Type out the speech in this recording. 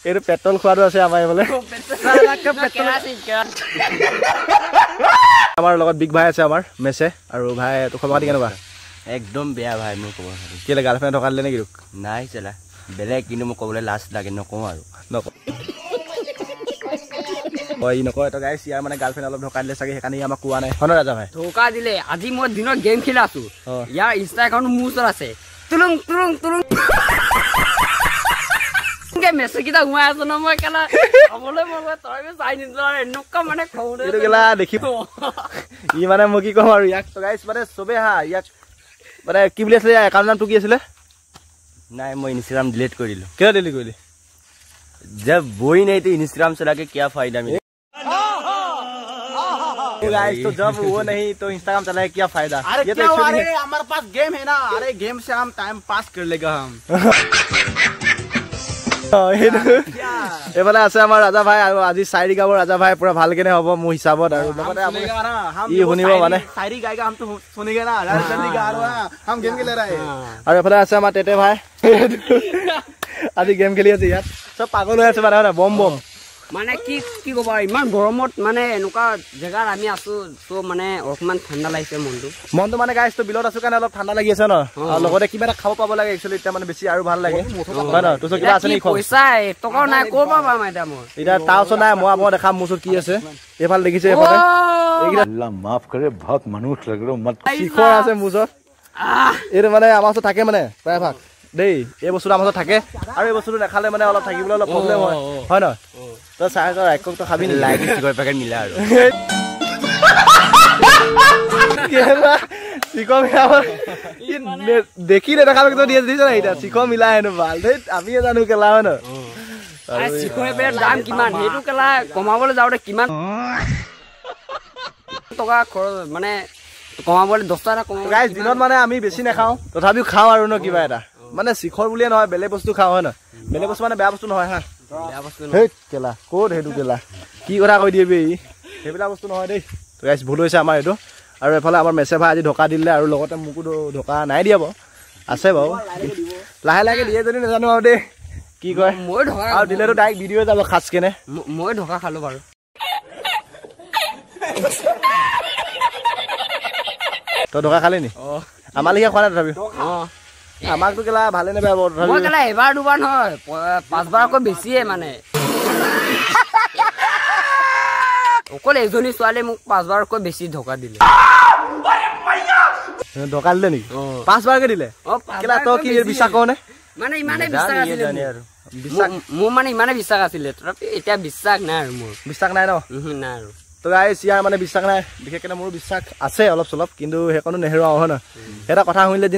এইটো পেট্ৰল খোৱাটো আছে আমাৰ এইফালে আমাৰ লগত বিগ ভাই আছে আমাৰ মেছে আৰু ভাই তো খবৰ খাতি কেনেকুৱা একদম বেয়া ভাই মোৰ খবৰ কেলে গাৰ্লফ্ৰেণ্ড ঢকা দিলে নেকি নাই চলা বেলেগ কিন্তু মোক ক'বলৈ লাজ লাগে নকওঁ আৰু ই নকয় তো গাইছ ইয়াৰ মানে গাৰ্লফ্ৰেণ্ড অলপ ঢকা দিলে চাগে সেইকাৰণে আমাক কোৱা নাই হয় ৰাজা ভাই ঢকা দিলে আজি মই দিনত গেম খেলি আছো ইয়াৰ ইনষ্টা একাউণ্ট মোৰ ওচৰত আছে তুলুং তুলুং তুলুং মেছেজ কেইটা ঘুমাই আছো ন মই কেলা খাবলৈ মন তই চাই নিদিলা এনেকুৱা মানে খবৰ এইটো কেলা দেখিব ই মানে মই কি কম আৰু ইয়াক তো গাইছ মানে চবে হা ইয়াক মানে কি বুলি আছিলে একাউণ্ট নামটো কি আছিলে নাই মই ইনষ্টাগ্ৰাম ডিলিট কৰি দিলোঁ কিয় ডিলিট কৰিলি जब वही नहीं तो इंस्टाग्राम चला के क्या फायदा मिले गाइस तो जब वो नहीं तो इंस्टाग्राम चलाए क्या फायदा अरे ये क्या अरे हमारे पास गेम है ना अरे गेम से हम टाइम पास कर लेगा हम এফালে আছে আমাৰ ৰাজা ভাই আৰু আজি চাইৰি গাবৰ ৰাজা ভাই পুৰা ভালকেনে হ'ব মোৰ হিচাপত আৰু লগতে ই শুনিব মানে शायरी गाएगा हम तो सुनेंगे ना जल्दी गा रहा है हम गेम खेल रहे हैं আৰু এফালে আছে আমাৰ টেটে ভাই আজি গেম খেলি আছে ইয়াত সব পাগল হৈ আছে মানে বম বম মানে কি কি ক'বা ইমান গৰমত মানে এনেকুৱা জেগাত আমি আছো তো মানে অকমান ঠাণ্ডা লাগিছে মনটো মানে গাইছ তো বিলত আছো কাৰণে অলপ ঠাণ্ডা লাগি আছে ন আৰু লগতে কিবা এটা খাব পাব লাগে একচুৱেলি এতিয়া মানে বেছি আৰু ভাল লাগে হয় ন তোৰ কিবা আছে নি পইচা টকা নাই ক'ৰ পৰা পাম এতিয়া মই এতিয়া তাৰ ওচৰত নাই মই আপোনাক দেখাম মোৰ ওচৰত কি আছে এইফালে দেখিছে এইফালে अल्लाह माफ करे बहुत मनुष्य लग रहे हो मत শিখৰ আছে মোৰ ওচৰত এইটো মানে আমাৰ ওচৰত থাকে মানে প্ৰায় ভাগ দেই এই বস্তুটো আমাৰ ওচৰত থাকে আৰু এই বস্তুটো নাখালে মানে অলপ থাকিবলৈ অলপ প্ৰব্লেম হয় হয় ন তই চাই তই এক তো খাবি लाइक चिकन पैकेट मिला और চিকন দেখি নেদেখাবে তো দিয়ে দিছ না এটা চিকন মিলাই হেনো ভাল দেই আমি জানো কেলা হয় ন দাম কিমান সেইটো কেলা কমাবলৈ যাওঁতে কিমান টকা খৰচ মানে কমাবলৈ 10 টকা কমাব গাইছ দিনত মানে আমি বেছি নাখাওঁ তথাপিও খাওঁ আৰু ন কিবা এটা মানে শিখৰ বুলিয়ে নহয় বেলেগ বস্তু খাওঁ হয় ন বেলেগ বস্তু মানে বেয়া বস্তু নহয় হা বেয়া বস্তু হেই কেলা ক'ত সেইটো কেলা কি কথা কৈ দিবি সেইবিলাক বস্তু নহয় দেই তো গাইছ ভুল হৈছে আমাৰ এইটো আৰু এফালে আমাৰ মেছে ভাই আজি ঢকা দিলে আৰু লগতে মোকো ঢকা নাই দিয়াব আছে বাৰু লাহে লাহে দিয়ে যদি নাজানো আৰু দেই কি কয় মই ঢকা আৰু দিলেতো ডাইৰেক্ট ভিডিঅ' যাব খাচ কেনে মই ঢকা খালো বাৰু তই ঢকা খালি নি আমাৰ লিখা খোৱা নাই তথাপিও আমাকতো কেলা ভালে নেবেয়া মই কেলা এবাৰ দুবাৰ নহয় 5 বাৰকৈ বেছিয়ে মানে অকল এজনী ছোৱালী মোক 5 বাৰকৈ বেছি ঢকা দিলে ঢকা দিলে নেকি 5 বাৰকে দিলে কেলা তই কি বিশ্বাস কৰ নে মানে ইমানে বিশ্বাস আছিল মোৰ মানে ইমানে বিশ্বাস আছিল তথাপি এতিয়া বিশ্বাস নাই আৰু মোৰ বিশ্বাস নাই ন নাই আৰু তো গাইছ ইয়াৰ মানে বিশ্বাস নাই বিশেষকৈ মোৰো বিশ্বাস আছে অলপ চলপ কিন্তু সেইকণো নেহেৰুৱাও হয় ন এটা কথা শুনিলে